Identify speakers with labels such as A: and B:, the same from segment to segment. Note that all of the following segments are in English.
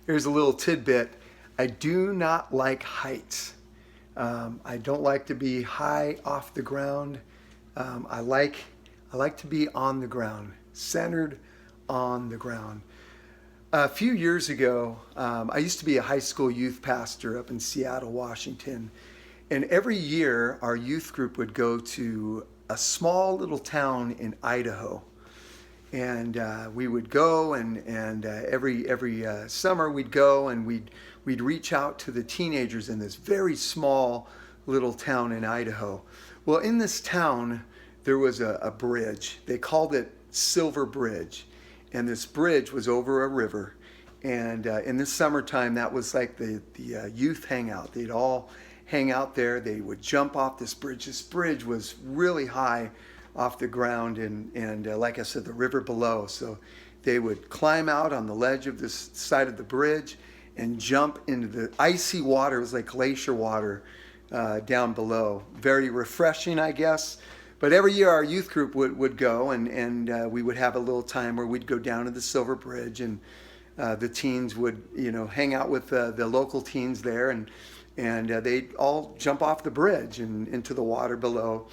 A: Here's a little tidbit. I do not like heights. I don't like to be high off the ground. I like to be on the ground, centered on the ground. A few years ago, I used to be a high school youth pastor up in Seattle, Washington. And every year, our youth group would go to a small little town in Idaho. And we would go, and every summer we'd go, and we'd reach out to the teenagers in this very small little town in Idaho. Well, in this town, there was a bridge. They called it Silver Bridge. And this bridge was over a river. And in the summertime, that was like the youth hangout. They'd all hang out there. They would jump off this bridge. This bridge was really high off the ground, and like I said, the river below. So they would climb out on the ledge of this side of the bridge and jump into the icy water. It was like glacier water down below. Very refreshing, I guess. But every year our youth group would go, and we would have a little time where we'd go down to the Silver Bridge, and the teens would, hang out with the local teens there, and they'd all jump off the bridge and into the water below.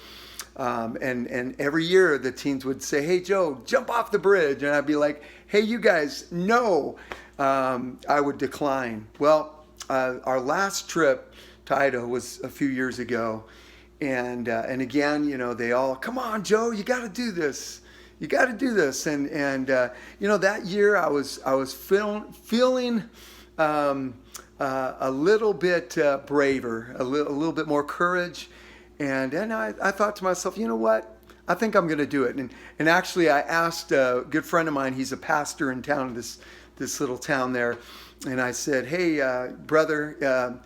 A: And every year the teens would say, "Hey, Joe, jump off the bridge." And I'd be like, "Hey, you guys, no." I would decline. Well, our last trip to Idaho was a few years ago. And again, they all, "Come on, Joe, you got to do this. You got to do this." And that year I was feeling a little bit braver, a little bit more courage. And I thought to myself, you know what? I think I'm going to do it. And actually, I asked a good friend of mine. He's a pastor in town, this little town there. And I said, "Hey, brother,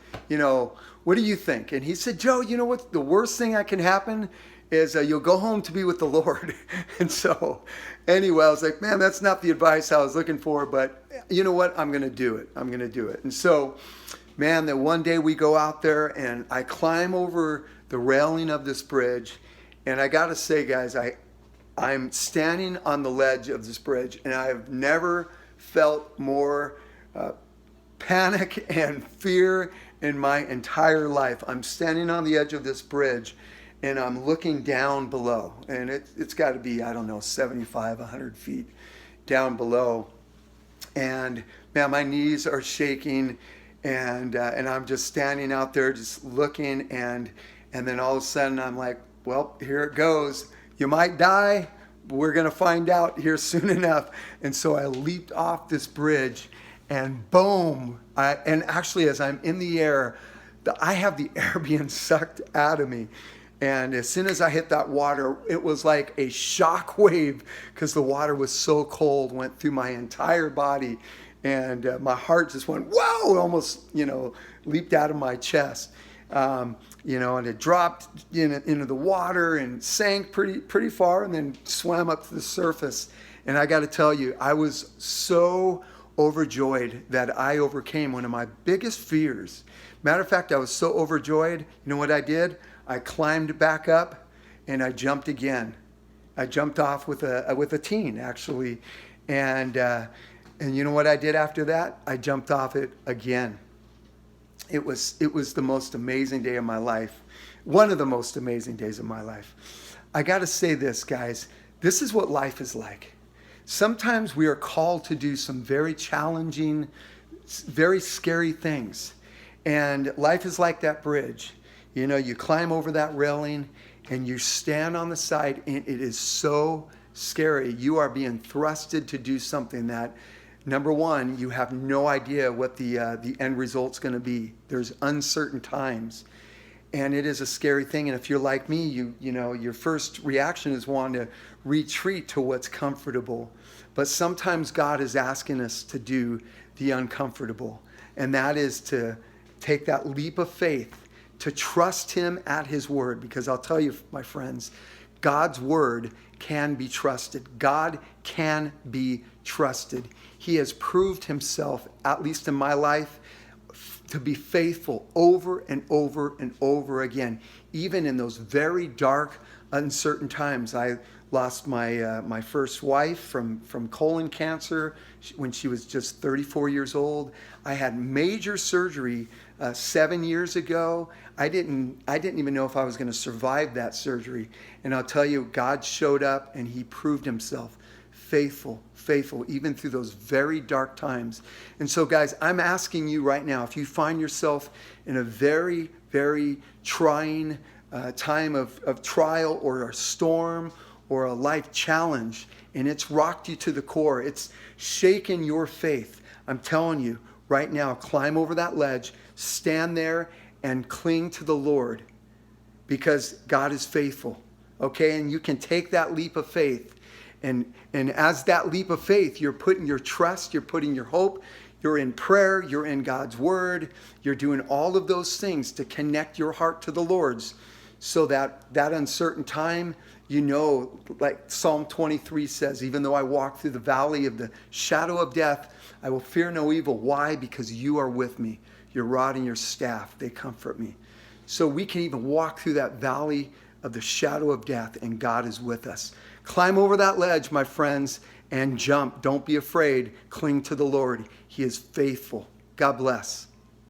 A: what do you think?" And he said, "Joe, you know what? The worst thing that can happen is you'll go home to be with the Lord." And so anyway, I was like, man, that's not the advice I was looking for. But you know what? I'm going to do it. I'm going to do it. And so, man, that one day we go out there and I climb over the railing of this bridge. And I got to say, guys, I'm standing on the ledge of this bridge, and I've never felt more panic and fear in my entire life. I'm standing on the edge of this bridge, and I'm looking down below, and it's got to be, I don't know, 75, 100 feet down below. And man, my knees are shaking, and I'm just standing out there just looking, and then all of a sudden I'm like, well, here it goes. You might die. We're going to find out here soon enough. And so I leaped off this bridge, and boom. And actually, as I'm in the air, I have the air being sucked out of me. And as soon as I hit that water, it was like a shock wave, because the water was so cold, went through my entire body. And my heart just went, whoa, almost, leaped out of my chest. And it dropped into the water and sank pretty far, and then swam up to the surface. And I got to tell you, I was so overjoyed that I overcame one of my biggest fears. Matter of fact, I was so overjoyed, you know what I did? I climbed back up and I jumped again. I jumped off with a teen, actually. And you know what I did after that? I jumped off it again. It was the most amazing day of my life. One of the most amazing days of my life. I got to say this, guys. This is what life is like. Sometimes we are called to do some very challenging, very scary things. And life is like that bridge. You climb over that railing and you stand on the side, and it is so scary. You are being thrusted to do something that, number one, you have no idea what the end result's going to be. There's uncertain times, and it is a scary thing. And if you're like me, your first reaction is wanting to retreat to what's comfortable. But sometimes God is asking us to do the uncomfortable, and that is to take that leap of faith, to trust Him at His word. Because I'll tell you, my friends, God's word can be trusted. God can be trusted. He has proved Himself, at least in my life, to be faithful over and over and over again, even in those very dark, uncertain times. I lost my first wife from colon cancer when she was just 34 years old. I had major surgery 7 years ago. I didn't even know if I was going to survive that surgery. And I'll tell you, God showed up and he proved himself faithful, even through those very dark times. And so, guys, I'm asking you right now, if you find yourself in a very, very trying time of trial or a storm or a life challenge, and it's rocked you to the core, it's shaken your faith, I'm telling you right now, climb over that ledge, stand there and cling to the Lord, because God is faithful. Okay, and you can take that leap of faith. And as that leap of faith, you're putting your trust, you're putting your hope, you're in prayer, you're in God's word, you're doing all of those things to connect your heart to the Lord's, so that uncertain time, you know, like Psalm 23 says, even though I walk through the valley of the shadow of death, I will fear no evil. Why? Because you are with me. Your rod and your staff, they comfort me. So we can even walk through that valley of the shadow of death, and God is with us. Climb over that ledge, my friends, and jump. Don't be afraid. Cling to the Lord. He is faithful. God bless.